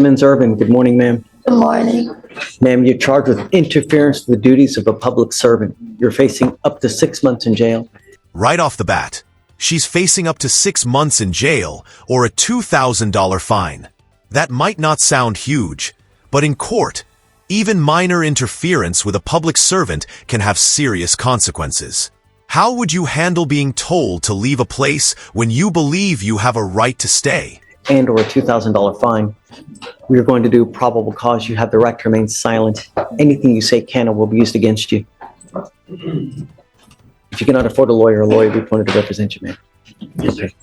Simmons-Irvin, good morning, ma'am. Good morning. Ma'am, you're charged with interference with the duties of a public servant. You're facing up to 6 months in jail. Right off the bat, she's facing up to 6 months in jail or a $2,000 fine. That might not sound huge, but in court, even minor interference with a public servant can have serious consequences. How would you handle being told to leave a place when you believe you have a right to stay? And or a $2,000 fine. We are going to do probable cause. You have the right to remain silent. Anything you say can or will be used against you. If you cannot afford a lawyer will be appointed to represent you, ma'am. Okay.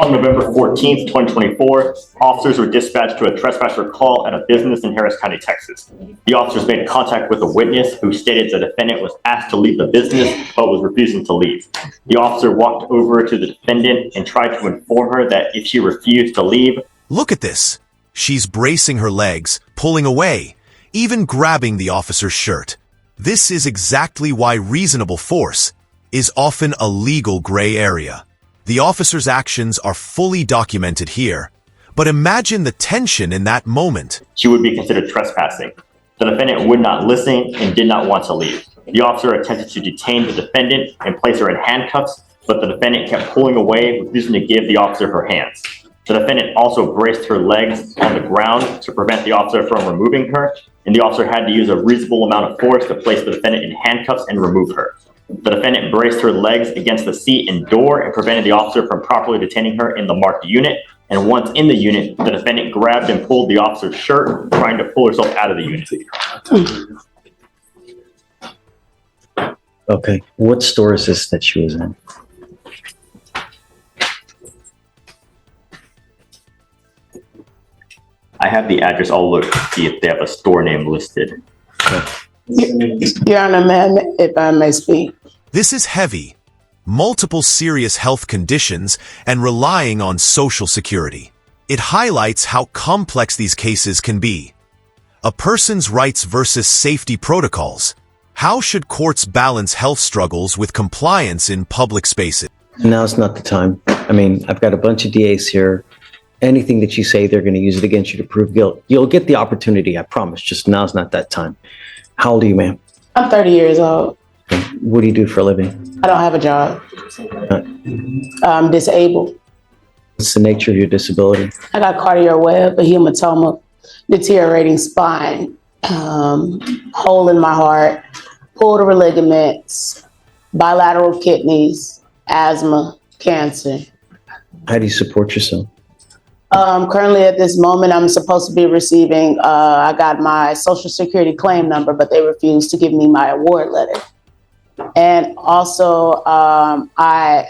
On November 14th, 2024, officers were dispatched to a trespasser call at a business in Harris County, Texas. The officers made contact with a witness who stated the defendant was asked to leave the business but was refusing to leave. The officer walked over to the defendant and tried to inform her that if she refused to leave... Look at this. She's bracing her legs, pulling away, even grabbing the officer's shirt. This is exactly why reasonable force is often a legal gray area. The officer's actions are fully documented here, but imagine the tension in that moment. She would be considered trespassing. The defendant would not listen and did not want to leave. The officer attempted to detain the defendant and place her in handcuffs, but the defendant kept pulling away, refusing to give the officer her hands. The defendant also braced her legs on the ground to prevent the officer from removing her, and the officer had to use a reasonable amount of force to place the defendant in handcuffs and remove her. The defendant braced her legs against the seat and door and prevented the officer from properly detaining her in the marked unit. And once in the unit, the defendant grabbed and pulled the officer's shirt, trying to pull herself out of the unit. Okay. What store is this that she was in? I have the address. I'll look to see if they have a store name listed. Okay. Your Honor, ma'am, if I may speak. This is heavy, multiple serious health conditions, and relying on Social Security. It highlights how complex these cases can be. A person's rights versus safety protocols. How should courts balance health struggles with compliance in public spaces? Now's not the time. I mean, I've got a bunch of DAs here. Anything that you say, they're going to use it against you to prove guilt. You'll get the opportunity, I promise. Just now's not that time. How old are you, ma'am? I'm 30 years old. What do you do for a living? I don't have a job. I'm disabled. What's the nature of your disability? I got cardiac web, a hematoma, deteriorating spine, hole in my heart, pulled ligaments, bilateral kidneys, asthma, cancer. How do you support yourself? Currently at this moment, I'm supposed to be receiving, I got my Social Security claim number, but they refused to give me my award letter. And also, I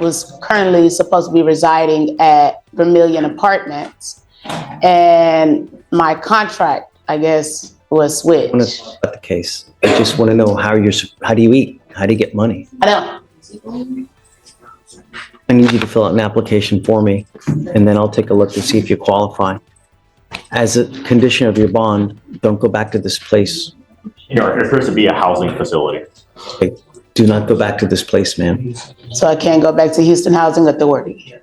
was currently supposed to be residing at Vermilion Apartments, and my contract, I guess, was switched. I want to know about the case. I just want to know how do you eat? How do you get money? I don't. I need you to fill out an application for me, and then I'll take a look to see if you qualify. As a condition of your bond, don't go back to this place. It appears to be a housing facility. Okay, do not go back to this place, ma'am. So I can't go back to Houston Housing Authority.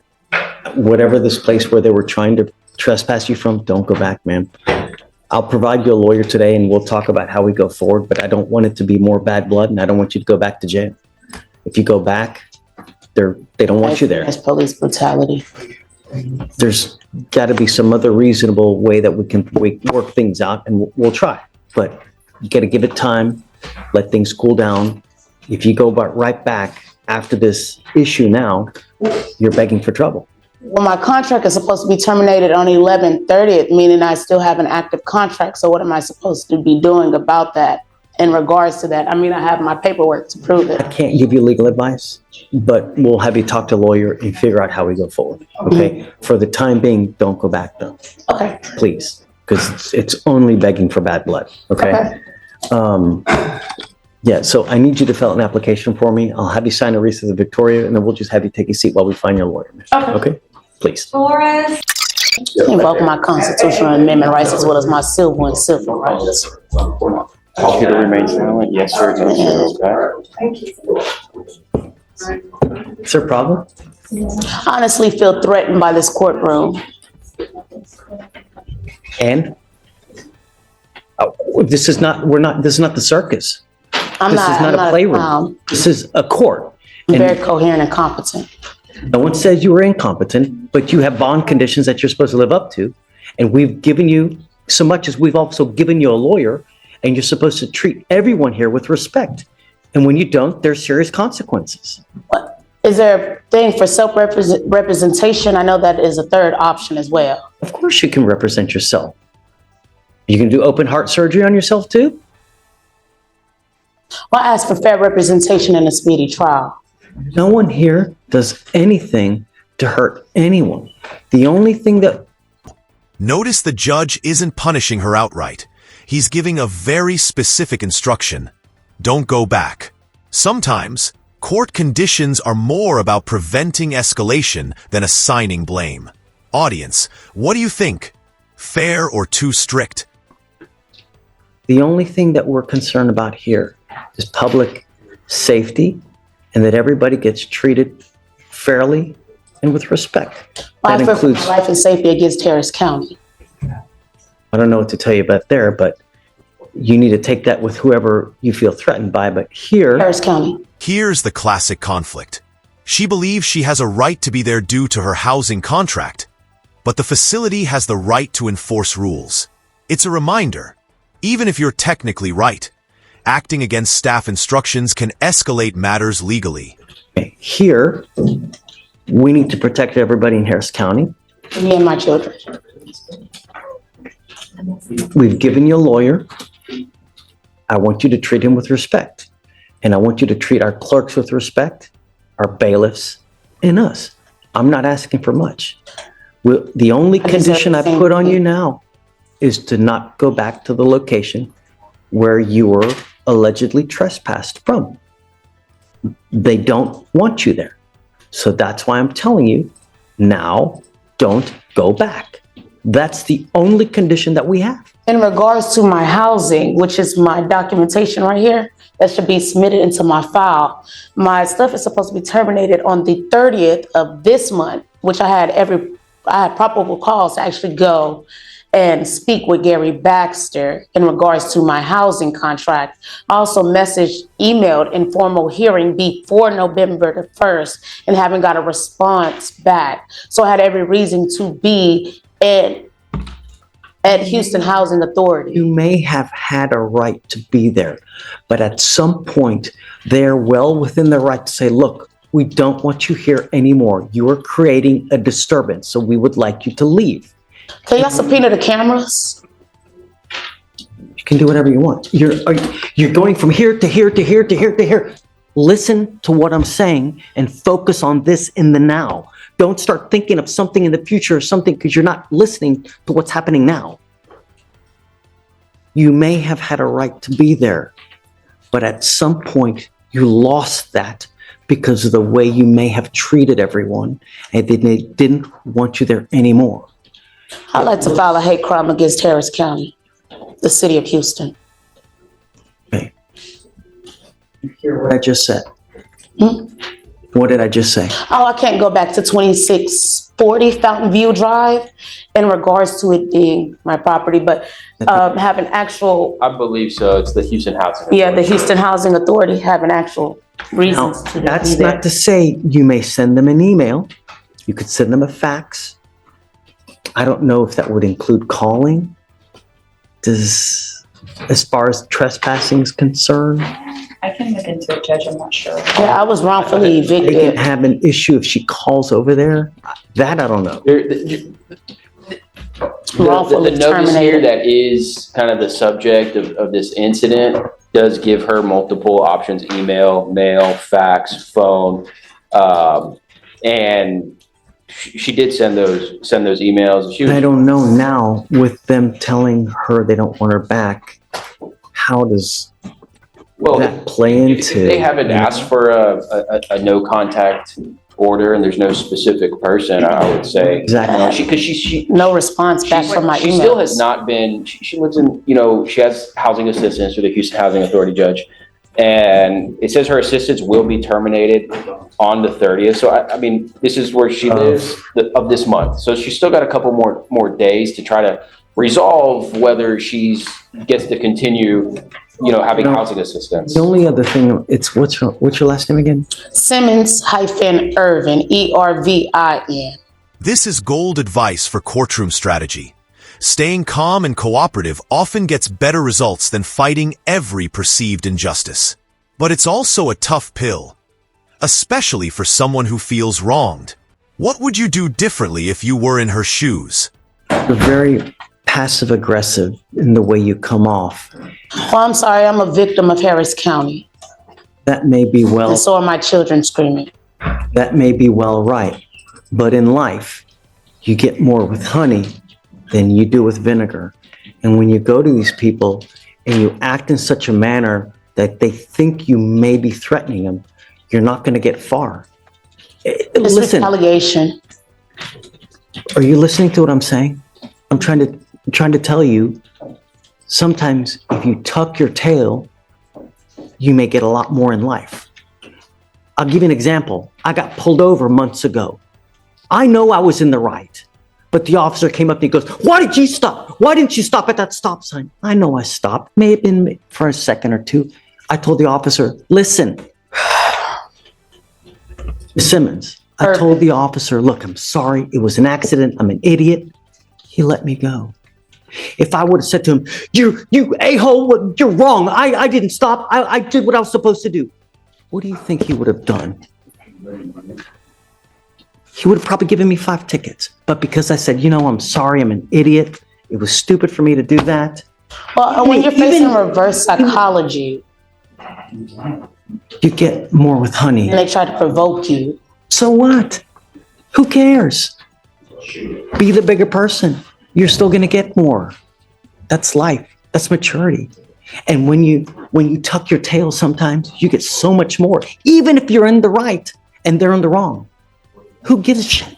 Whatever this place where they were trying to trespass you from, don't go back, ma'am. I'll provide you a lawyer today, and we'll talk about how we go forward, but I don't want it to be more bad blood, and I don't want you to go back to jail. If you go back, they don't want you there. That's police brutality. There's got to be some other reasonable way that we can work things out, and we'll try. But you got to give it time, let things cool down. If you go right back after this issue now, you're begging for trouble. Well, my contract is supposed to be terminated on 11/30th, meaning I still have an active contract. So what am I supposed to be doing about that in regards to that? I mean, I have my paperwork to prove it. I can't give you legal advice, but we'll have you talk to a lawyer and figure out how we go forward. Okay? For the time being, don't go back though. Okay. Please, because it's only begging for bad blood. Okay? Yeah, so I need you to fill out an application for me. I'll have you sign a receipt of the Victoria, and then we'll just have you take a seat while we find your lawyer. Okay? Please. Flores. Invoke my constitutional amendment rights as well as my civil and civil rights. You to remain silent? Yes, sir. No, sir. Okay. Is there a problem? I honestly feel threatened by this courtroom. And this is not the circus. I'm This is not a playroom. This is a court. I'm And very coherent and competent. no one says you were incompetent, but you have bond conditions that you're supposed to live up to. And we've given you so much as we've also given you a lawyer, and you're supposed to treat everyone here with respect. And when you don't, there's serious consequences. Is there a thing for self-representation? I know that is a third option as well. Of course you can represent yourself. You can do open heart surgery on yourself too. Well, I ask for fair representation in a speedy trial. No one here does anything to hurt anyone. The only thing that Notice the judge isn't punishing her outright. He's giving a very specific instruction. Don't go back. Sometimes, court conditions are more about preventing escalation than assigning blame. Audience, what do you think? Fair or too strict? the only thing that we're concerned about here is public safety and that everybody gets treated fairly and with respect. That Life includes, life and safety against Harris County. I don't know what to tell you about there, but you need to take that with whoever you feel threatened by. But here, Harris County. Here's the classic conflict. She believes she has a right to be there due to her housing contract, but the facility has the right to enforce rules. It's a reminder, even if you're technically right, acting against staff instructions can escalate matters legally. here, we need to protect everybody in Harris County. Me and my children. We've given you a lawyer. I want you to treat him with respect. And I want you to treat our clerks with respect, our bailiffs, and us. I'm not asking for much. The only condition I put on you now is to not go back to the location where you were allegedly trespassed from. They don't want you there. So that's why I'm telling you, now don't go back. That's the only condition that we have. In regards to my housing, which is my documentation right here, that should be submitted into my file. My stuff is supposed to be terminated on the 30th of this month, which I had probable cause to actually go and speak with Gary Baxter in regards to my housing contract. I also emailed informal hearing before November the 1st and haven't got a response back. So I had every reason to be at Houston Housing Authority. You may have had a right to be there, but at some point, they're well within their right to say, look, we don't want you here anymore. You are creating a disturbance, so we would like you to leave. Can y'all subpoena the cameras? You can do whatever you want. You're going from here to here to here to here to here. Listen to what I'm saying and focus on this in the now. Don't start thinking of something in the future or something because you're not listening to what's happening now. You may have had a right to be there, but at some point you lost that because of the way you may have treated everyone and they didn't want you there anymore. I'd like to file a hate crime against Harris County, the city of Houston. Okay. You hear what I just said? What did I just say? Oh, I can't go back to 2640 Fountain View Drive in regards to it being my property, but have an actual, I believe so. It's the Houston Housing. yeah, the Houston Housing Authority have an actual Now, reasons to be that's there. not to say you may send them an email. You could send them a fax. I don't know if that would include calling. As far as trespassing is concerned, I can look into it, Judge. I'm not sure. Yeah, I was wrongfully they can evicted. have an issue if she calls over there. That I don't know. Wrongfully The notice here terminated. that is kind of the subject of this incident does give her multiple options: email, mail, fax, phone. And she did send those emails. She I was, don't know now with them telling her they don't want her back. How does well, that play if into? they haven't asked for a no contact order and there's no specific person, I would say. Exactly. Because she No response back from my she still has emails. not been, she lives in, she has housing assistance for the Houston Housing Authority judge. And it says her assistance will be terminated on the 30th. So I mean, this is where she lives of this month. So she's still got a couple more days to try to resolve whether she's gets to continue, having housing assistance. The only other thing, it's what's your last name again? Simmons-Irvin, Ervin. This is gold advice for courtroom strategy. Staying calm and cooperative often gets better results than fighting every perceived injustice. But it's also a tough pill, especially for someone who feels wronged. What would you do differently if you were in her shoes? You're very passive aggressive in the way you come off. Well, I'm sorry, I'm a victim of Harris County. That may be well. And so are my children screaming. That may be well right. But in life, you get more with honey than you do with vinegar. And when you go to these people and you act in such a manner that they think you may be threatening them, you're not going to get far. It's retaliation. Are you listening to what I'm saying? I'm trying to tell you, sometimes if you tuck your tail, you may get a lot more in life. I'll give you an example. I got pulled over months ago. I know I was in the right, but the officer came up and he goes, "Why did you stop? Why didn't you stop at that stop sign?" I know I stopped. May have been for a second or two. I told the officer, "Listen, Miss Simmons," I told the officer, "Look, I'm sorry. It was an accident. I'm an idiot." He let me go. If I would have said to him, you a-hole, you're wrong. I didn't stop. I did what I was supposed to do. What do you think he would have done? He would have probably given me 5 tickets. But because I said, I'm sorry, I'm an idiot. It was stupid for me to do that. Well, when you're facing reverse psychology, you get more with honey. And they try to provoke you. So what? Who cares? Be the bigger person. You're still going to get more. That's life. That's maturity. And when you tuck your tail, sometimes you get so much more, even if you're in the right and they're in the wrong. Who gives a shit?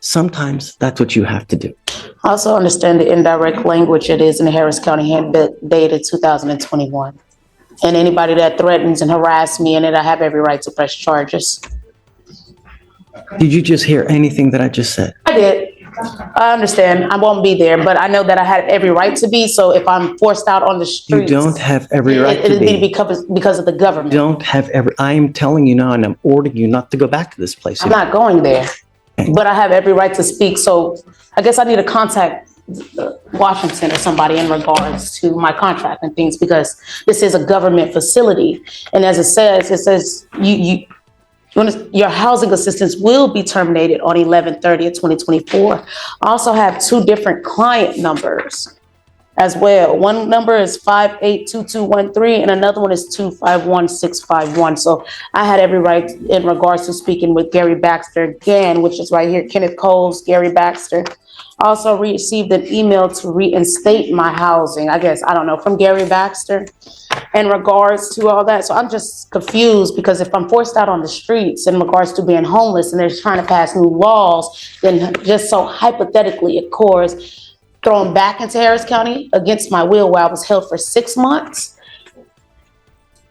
Sometimes that's what you have to do. I also understand the indirect language it is in the Harris County Handbook dated 2021. And anybody that threatens and harass me in it, I have every right to press charges. Did you just hear anything that I just said? I did. I understand. I won't be there, but I know that I had every right to be. So if I'm forced out on the streets, you don't have every right to it'd be. because of the government. You don't have every. I am telling you now, and I'm ordering you not to go back to this place. I'm not going there, but I have every right to speak. So I guess I need to contact Washington or somebody in regards to my contract and things, because this is a government facility, and as it says your housing assistance will be terminated on 11/30/2024. I also have 2 different client numbers as well. One number is 582213 and another one is 251651. So I had every right in regards to speaking with Gary Baxter again, which is right here, Kenneth Coles, Gary Baxter. I also received an email to reinstate my housing, I guess, I don't know, from Gary Baxter in regards to all that. So I'm just confused, because if I'm forced out on the streets in regards to being homeless and they're trying to pass new laws, then just so hypothetically, of course, thrown back into Harris County against my will, where I was held for 6 months,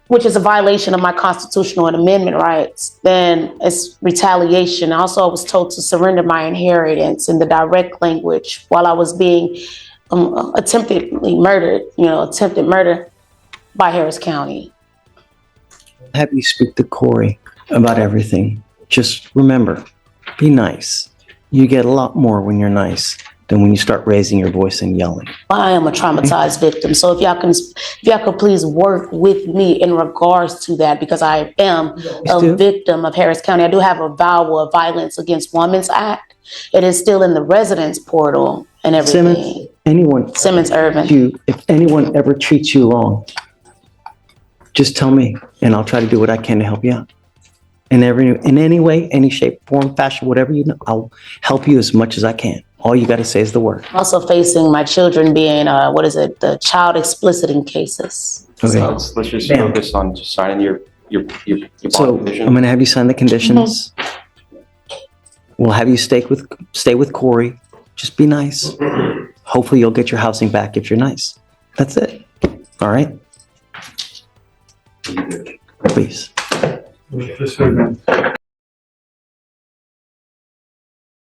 which is a violation of my constitutional and amendment rights, then it's retaliation. Also, I was told to surrender my inheritance in the direct language while I was being attempted murder by Harris County. Have you speak to Corey about everything. Just remember, be nice. You get a lot more when you're nice than when you start raising your voice and yelling. I am a traumatized victim. So if y'all could please work with me in regards to that, because I am a victim of Harris County. I do have a VAWA, a Violence Against Women's Act. It is still in the residence portal and everything. Simmons-Irvin. If anyone ever treats you wrong, just tell me and I'll try to do what I can to help you out. In any way, any shape, form, fashion, whatever you know, I'll help you as much as I can. All you got to say is the word. Also facing my children being, the child expliciting cases. Okay. So let's just focus on just signing your So bond condition. I'm going to have you sign the conditions. We'll have you stay with Corey. Just be nice. Hopefully you'll get your housing back if you're nice. That's it. All right? Please.